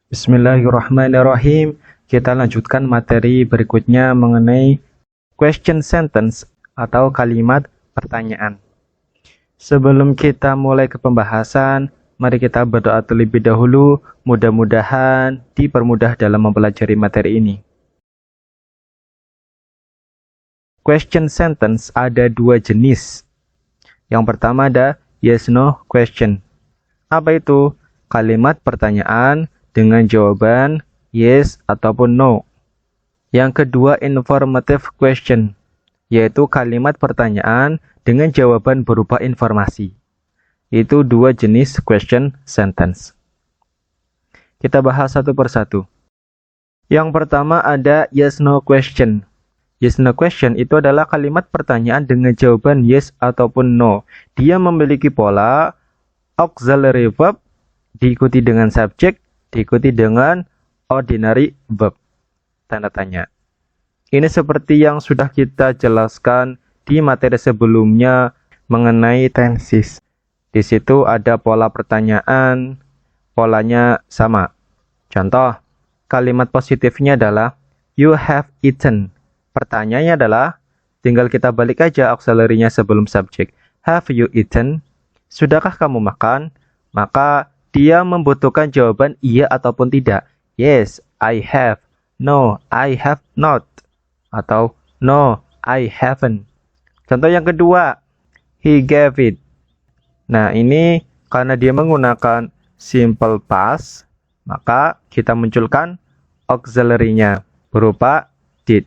Bismillahirrahmanirrahim. Kita lanjutkan materi berikutnya mengenai question sentence atau kalimat pertanyaan. Sebelum kita mulai ke pembahasan, mari kita berdoa terlebih dahulu. Mudah-mudahan dipermudah dalam mempelajari materi ini. Question sentence ada dua jenis. Yang pertama ada yes/no question. Apa itu? Kalimat pertanyaan dengan jawaban yes ataupun no. Yang kedua informative question, yaitu kalimat pertanyaan dengan jawaban berupa informasi. Itu dua jenis question sentence. Kita bahas satu persatu. Yang pertama ada yes/no question. Yes/no question itu adalah kalimat pertanyaan dengan jawaban yes ataupun no. Dia memiliki pola auxiliary verb diikuti dengan subjek, diikuti dengan ordinary verb. Tanda tanya. Ini seperti yang sudah kita jelaskan di materi sebelumnya mengenai tenses. Di situ ada pola pertanyaan, polanya sama. Contoh, kalimat positifnya adalah you have eaten. Pertanyaannya adalah, tinggal kita balik aja auxiliary-nya sebelum subjek. Have you eaten? Sudahkah kamu makan? Maka dia membutuhkan jawaban iya ataupun tidak. Yes, I have. No, I have not. Atau no, I haven't. Contoh yang kedua, he gave it. Nah, ini karena dia menggunakan simple past, maka kita munculkan auxiliary-nya berupa did.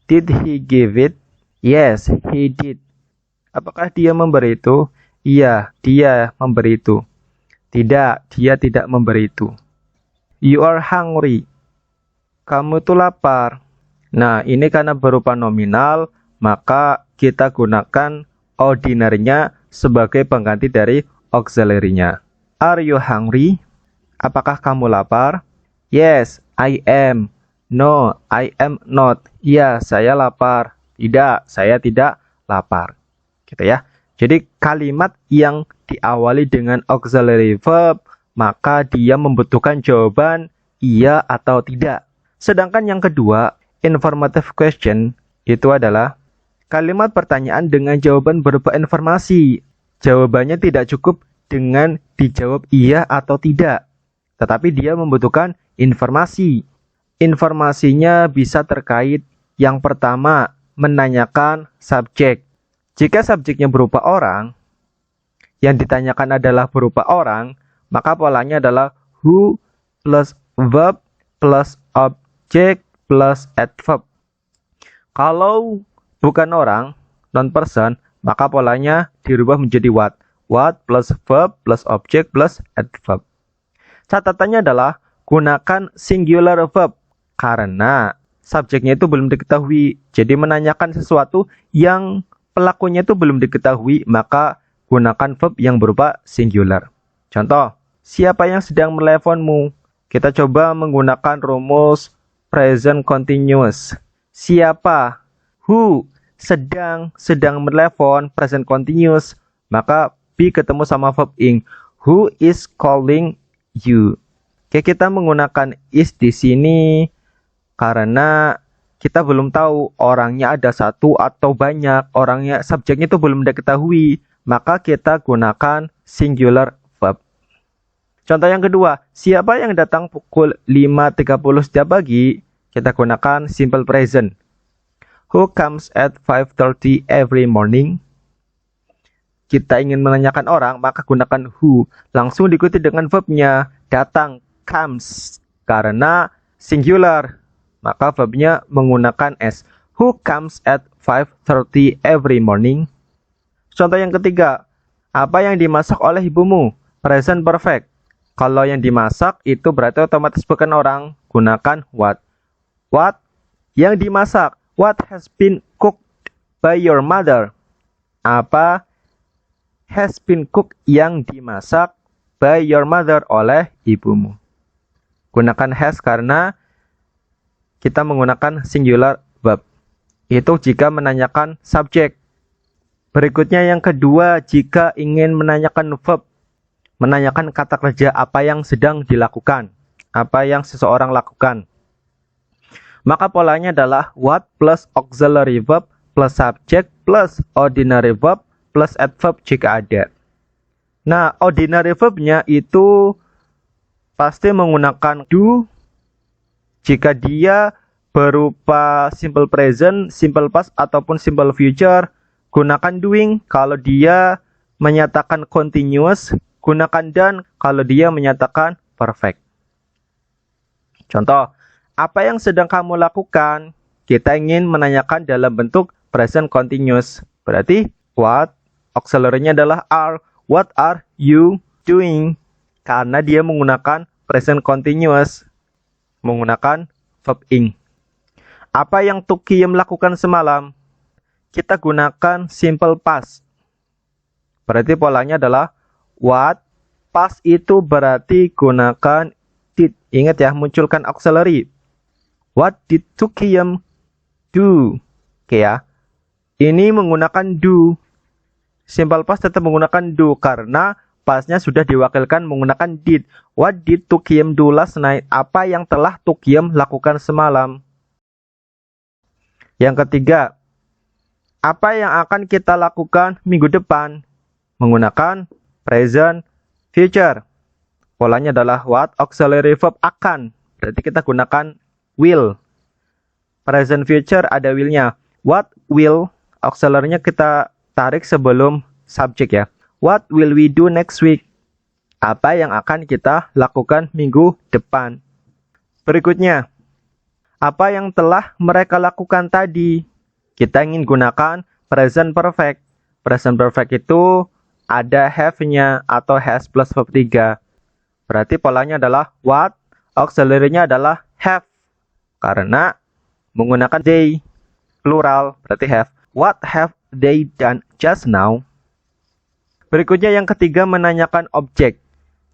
Did he give it? Yes, he did. Apakah dia memberi itu? Iya, dia memberi itu. Tidak, dia tidak memberi itu. You are hungry. Kamu tuh lapar. Nah, ini karena berupa nominal, maka kita gunakan ordinary-nya sebagai pengganti dari auxiliary-nya. Are you hungry? Apakah kamu lapar? Yes, I am. No, I am not. Ya, saya lapar. Tidak, saya tidak lapar. Gitu ya. Jadi kalimat yang diawali dengan auxiliary verb, maka dia membutuhkan jawaban iya atau tidak. Sedangkan yang kedua, informative question, itu adalah kalimat pertanyaan dengan jawaban berupa informasi. Jawabannya tidak cukup dengan dijawab iya atau tidak, tetapi dia membutuhkan informasi. Informasinya bisa terkait yang pertama, menanyakan subjek. Jika subjeknya berupa orang, yang ditanyakan adalah berupa orang, maka polanya adalah who plus verb plus object plus adverb. Kalau bukan orang, non-person, maka polanya dirubah menjadi what. What plus verb plus object plus adverb. Catatannya adalah gunakan singular verb karena subjeknya itu belum diketahui. Jadi menanyakan sesuatu yang pelakunya itu belum diketahui, maka gunakan verb yang berupa singular. Contoh, siapa yang sedang meneleponmu? Kita coba menggunakan rumus present continuous. Siapa? Who? Sedang menelepon, present continuous. Maka be ketemu sama verb ing. Who is calling you? Oke, kita menggunakan is di sini karena kita belum tahu orangnya ada satu atau banyak. Orangnya, subjeknya itu belum diketahui. Maka kita gunakan singular verb. Contoh yang kedua, siapa yang datang pukul 5.30 setiap pagi? Kita gunakan simple present. Who comes at 5:30 every morning? Kita ingin menanyakan orang, maka gunakan who. Langsung diikuti dengan verbnya. Datang, comes. Karena singular, maka verbnya menggunakan s. Who comes at 5:30 every morning? Contoh yang ketiga, apa yang dimasak oleh ibumu? Present perfect. Kalau yang dimasak itu berarti otomatis bukan orang. Gunakan what. What yang dimasak? What has been cooked by your mother? Apa has been cooked yang dimasak by your mother oleh ibumu? Gunakan has karena kita menggunakan singular verb. Itu jika menanyakan subjek. Berikutnya yang kedua, jika ingin menanyakan verb, menanyakan kata kerja apa yang sedang dilakukan. Apa yang seseorang lakukan. Maka polanya adalah what plus auxiliary verb plus subject plus ordinary verb plus adverb jika ada. Nah, ordinary verbnya itu pasti menggunakan do jika dia berupa simple present, simple past, ataupun simple future. Gunakan doing kalau dia menyatakan continuous. Gunakan done kalau dia menyatakan perfect. Contoh, apa yang sedang kamu lakukan? Kita ingin menanyakan dalam bentuk present continuous. Berarti what, auxiliary-nya adalah are. What are you doing? Karena dia menggunakan present continuous, menggunakan verb ing. Apa yang Tukiem lakukan semalam? Kita gunakan simple past. Berarti polanya adalah what. Past itu berarti gunakan did. Ingat ya, munculkan auxiliary. What did Tukiem do? Oke ya. Ini menggunakan do. Simple past tetap menggunakan do karena pastnya sudah diwakilkan menggunakan did. What did Tukiem do last night? Apa yang telah Tukiem lakukan semalam? Yang ketiga, apa yang akan kita lakukan minggu depan? Menggunakan present future. Polanya adalah what auxiliary verb akan. Berarti kita gunakan will. Present future ada will-nya. What will, auxiliary-nya kita tarik sebelum subjek ya. What will we do next week? Apa yang akan kita lakukan minggu depan? Berikutnya, apa yang telah mereka lakukan tadi? Kita ingin gunakan present perfect. Present perfect itu ada have-nya atau has plus verb 3. Berarti polanya adalah what, auxiliary-nya adalah have. Karena menggunakan they, plural, berarti have. What have they done just now? Berikutnya yang ketiga menanyakan objek.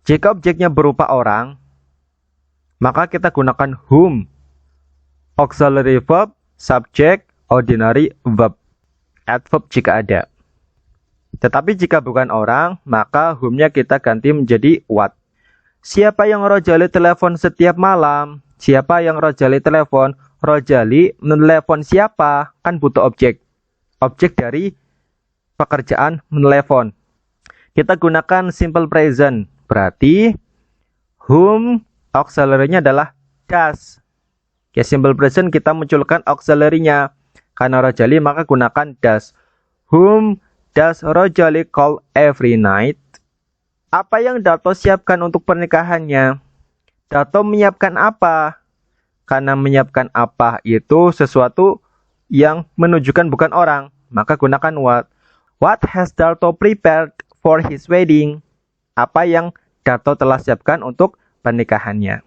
Jika objeknya berupa orang, maka kita gunakan whom. Auxiliary verb, subject, ordinary verb. Adverb jika ada. Tetapi jika bukan orang, maka whom-nya kita ganti menjadi what. Siapa yang Rojali telepon setiap malam? Siapa yang Rojali telepon? Rojali menelepon siapa? Kan butuh objek. Objek dari pekerjaan menelepon. Kita gunakan simple present. Berarti whom auxiliary-nya adalah does. Ya, simple present kita munculkan auxiliary-nya. Karena Rojali maka gunakan does. Whom does Rojali call every night? Apa yang Dato siapkan untuk pernikahannya? Dato menyiapkan apa? Karena menyiapkan apa itu sesuatu yang menunjukkan bukan orang, maka gunakan what. What has Darto prepared for his wedding? Apa yang Darto telah siapkan untuk pernikahannya.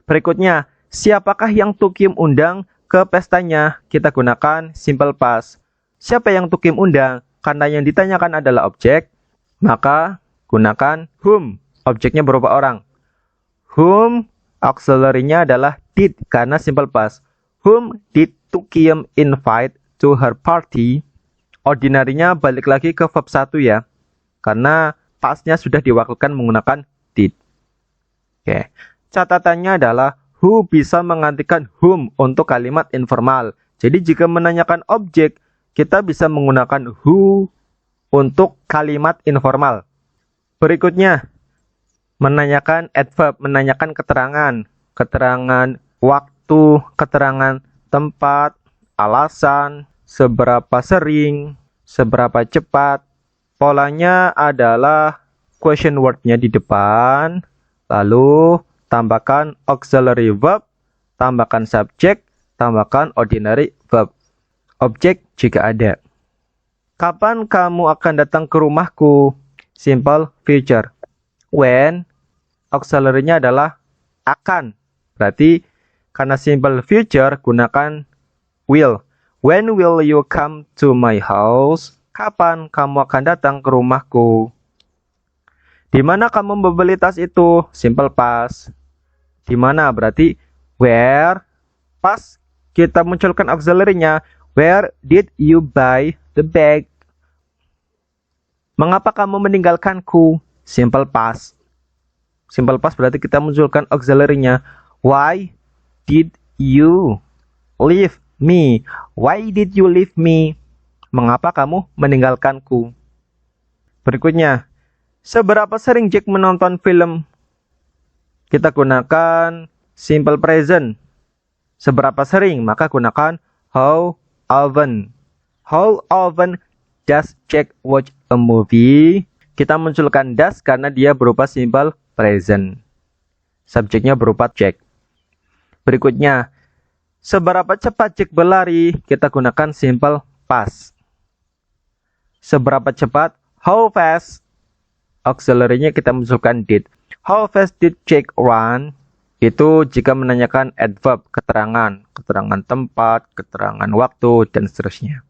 Berikutnya, siapakah yang Tukiem undang ke pestanya? Kita gunakan simple past. Siapa yang Tukiem undang? Karena yang ditanyakan adalah objek, maka gunakan whom. Objeknya berupa orang. Whom auxiliary-nya adalah did karena simple past. Whom did Tukiem invite to her party? Ordinary-nya balik lagi ke verb 1 ya. Karena past-nya sudah diwakilkan menggunakan did. Oke. Catatannya adalah who bisa menggantikan whom untuk kalimat informal. Jadi jika menanyakan objek, kita bisa menggunakan who untuk kalimat informal. Berikutnya, menanyakan adverb, menanyakan keterangan. Keterangan waktu, keterangan tempat, alasan, seberapa sering, seberapa cepat. Polanya adalah question word-nya di depan, lalu tambahkan auxiliary verb, tambahkan subject, tambahkan ordinary verb. Objek jika ada. Kapan kamu akan datang ke rumahku? Simple future. When, auxiliary-nya adalah akan. Berarti karena simple future gunakan will. When will you come to my house? Kapan kamu akan datang ke rumahku? Di mana kamu membeli tas itu? Simple past. Di mana berarti where. Pas kita munculkan auxiliary-nya. Where did you buy the bag? Mengapa kamu meninggalkanku? Simple past. Simple past berarti kita munculkan auxiliary-nya. Why did you leave me? Why did you leave me? Mengapa kamu meninggalkanku? Berikutnya, seberapa sering Jack menonton film? Kita gunakan simple present. Seberapa sering? Maka gunakan how often. How often does Jack watch a movie? Kita munculkan does karena dia berupa simple present. Subjeknya berupa Jack. Berikutnya, seberapa cepat Jack berlari? Kita gunakan simple past. Seberapa cepat? How fast? Auxiliary-nya kita munculkan did. How fast did Jack run? Itu jika menanyakan adverb, keterangan tempat, keterangan waktu, dan seterusnya.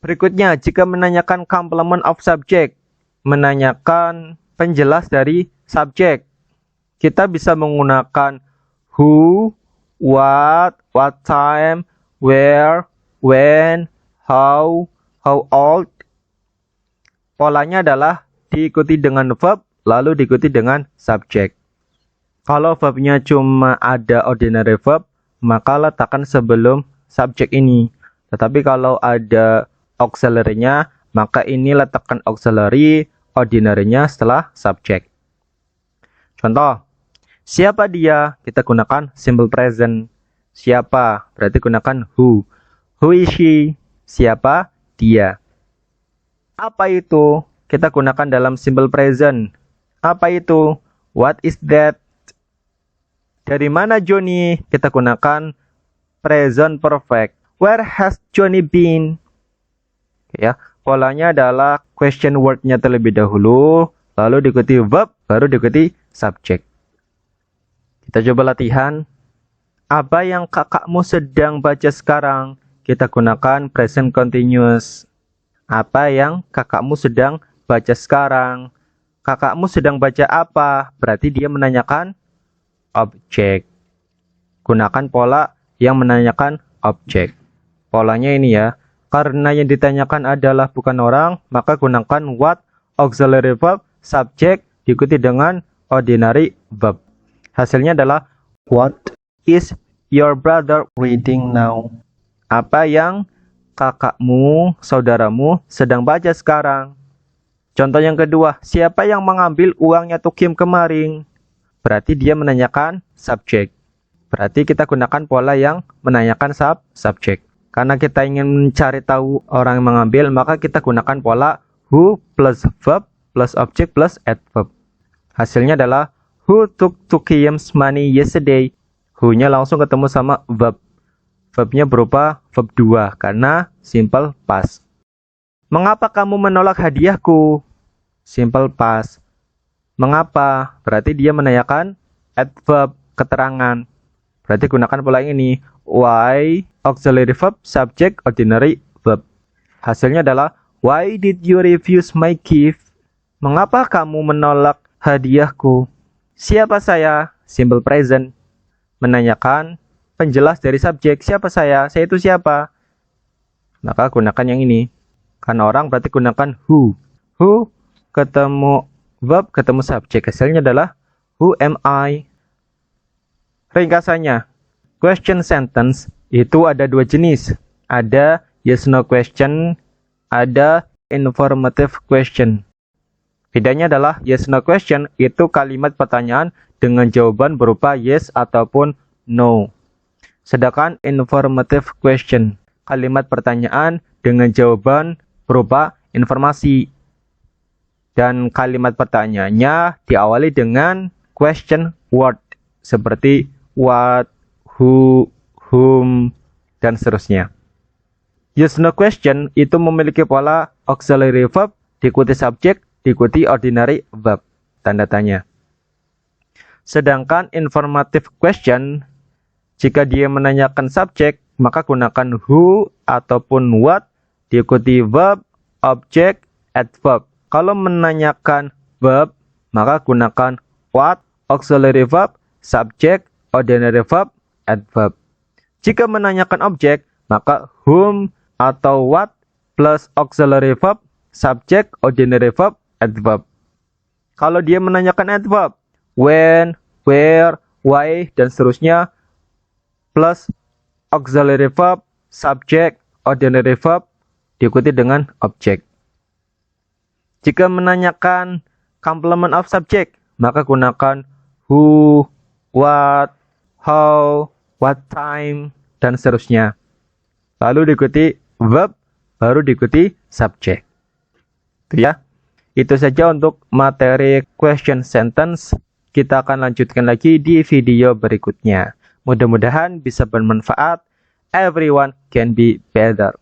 Berikutnya, jika menanyakan complement of subject, menanyakan penjelas dari subjek, kita bisa menggunakan who, what time, where, when, how old. Polanya adalah diikuti dengan verb, lalu diikuti dengan subjek. Kalau verbnya cuma ada ordinary verb, maka letakkan sebelum subjek ini. Tetapi kalau ada auxiliary-nya, maka ini letakkan auxiliary, ordinary-nya setelah subjek. Contoh, siapa dia? Kita gunakan simple present. Siapa? Berarti gunakan who. Who is she? Siapa? Dia. Apa itu? Kita gunakan dalam simple present. Apa itu? What is that? Dari mana Johnny? Kita gunakan present perfect. Where has Johnny been? Ya, polanya adalah question word-nya terlebih dahulu, lalu diikuti verb, baru diikuti subject. Kita coba latihan. Apa yang kakakmu sedang baca sekarang? Kita gunakan present continuous. Apa yang kakakmu sedang baca sekarang? Kakakmu sedang baca apa? Berarti dia menanyakan objek. Gunakan pola yang menanyakan objek. Polanya ini ya. Karena yang ditanyakan adalah bukan orang, maka gunakan what, auxiliary verb, subject, diikuti dengan ordinary verb. Hasilnya adalah what is your brother reading now? Apa yang kakakmu, saudaramu sedang baca sekarang? Contoh yang kedua, siapa yang mengambil uangnya Tukim kemarin? Berarti dia menanyakan subjek. Berarti kita gunakan pola yang menanyakan subjek. Karena kita ingin mencari tahu orang yang mengambil, maka kita gunakan pola who plus verb plus object plus adverb. Hasilnya adalah who took Tukim's money yesterday. Who-nya langsung ketemu sama verb. Verbnya berupa verb 2 karena simple past. Mengapa kamu menolak hadiahku? Simple past. Mengapa? Berarti dia menanyakan adverb, keterangan. Berarti gunakan pola ini. Why, auxiliary verb, subject, ordinary verb. Hasilnya adalah, why did you refuse my gift? Mengapa kamu menolak hadiahku? Siapa saya? Simple present. Menanyakan penjelas dari subjek. Siapa saya? Saya itu siapa? Maka gunakan yang ini. Karena orang berarti gunakan who. Who ketemu verb ketemu subjek. Hasilnya adalah who am I? Ringkasannya, question sentence itu ada dua jenis. Ada yes no question, ada informative question. Bedanya adalah yes no question itu kalimat pertanyaan dengan jawaban berupa yes ataupun no. Sedangkan informative question, kalimat pertanyaan dengan jawaban berupa informasi. Dan kalimat pertanyaannya diawali dengan question word seperti what, who, whom, dan seterusnya. Yes no question itu memiliki pola auxiliary verb diikuti subjek diikuti ordinary verb tanda tanya. Sedangkan informative question jika dia menanyakan subjek maka gunakan who ataupun what diikuti verb, object, adverb. Kalau menanyakan verb, maka gunakan what, auxiliary verb, subject, ordinary verb, adverb. Jika menanyakan objek, maka whom atau what plus auxiliary verb, subject, ordinary verb, adverb. Kalau dia menanyakan adverb, when, where, why, dan seterusnya, plus auxiliary verb, subject, ordinary verb, diikuti dengan objek. Jika menanyakan complement of subject, maka gunakan who, what, how, what time, dan seterusnya. Lalu diikuti verb, baru diikuti subject. Itu ya. Itu saja untuk materi question sentence. Kita akan lanjutkan lagi di video berikutnya. Mudah-mudahan bisa bermanfaat. Everyone can be better.